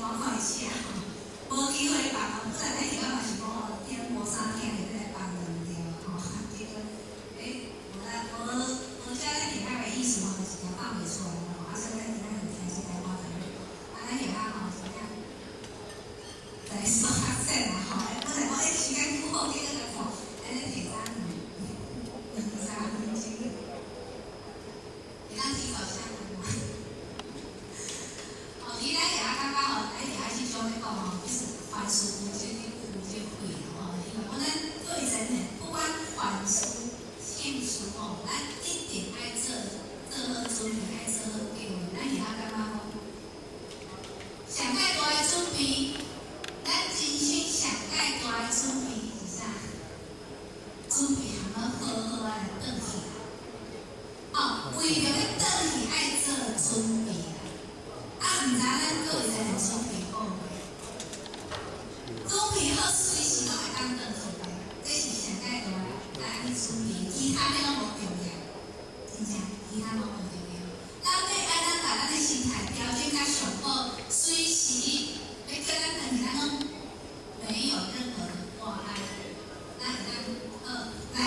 我看一下，无机会放，不然迄个嘛是讲哦，点无啥听的在放两条吼，结果无遮咱其他的意思吼，是条放袂出来吼，啊所以咱今仔日听是来我的，咱其他吼是讲在说较细啦吼，不然我时间拄好，结果来看，安尼提早2、3分钟，会当提早下班吗？哦，其实咱其他感觉吼，咱其他是种咧讲吼，就是凡事有这会吼，因为我咱对人呢，不管凡事庆祝吼，咱一定爱做好准备，爱做好计划。咱其他感觉讲，上界大的准备，咱人生上界大的准备是啥？准备好好来转去。哦，为着要转去爱做准备啦。啊，毋知咱各位在准备好未？准备好随时拢会当转去的，这是上界大咱爱去准备，其他的拢无重要，真正其他拢无重要。咱要安怎把咱的心态调整较上好，随时要叫咱转去，咱拢没有任何的挂碍，咱会当来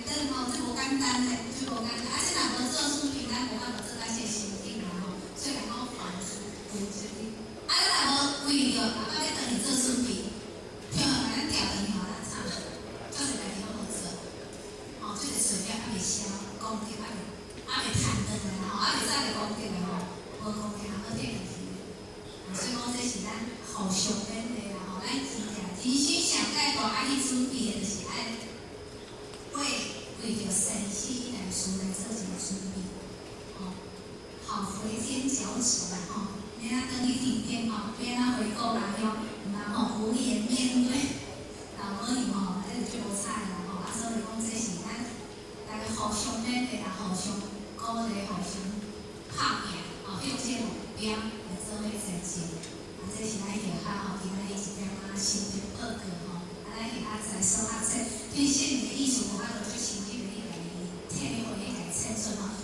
转吼，这无简单嘞，这无简单。啊，这若无做准备，咱无法度做咱这心境啦吼。所以讲凡事有决定。啊，咱若无为着后摆要倒去做准备，听话把咱调去吼，咱惨，做一代志拢无做。吼，这个水表还未消，功德还未赚转来啦吼，还未早就功德啦吼，无功德还要退去。所以讲这是咱互相勉励啦吼，咱真正人生上界大爱去准备的就是爱。为着生死来事来做一个准备，吼，好回天脚趾啦吼，免啊等去天边吼，免啊回故来乡，然后无颜面对老母娘吼，这就最无彩啦吼，啊所以讲这是咱大家互相勉励啦，互相鼓励，互相拍拼，吼，向这个目标来做伙前进。啊，这是咱学校吼，今仔日一点仔心情报告吼，啊，咱学校在说啊，这对心理的艺术，我法度去亲近的你来体会来呈现吼。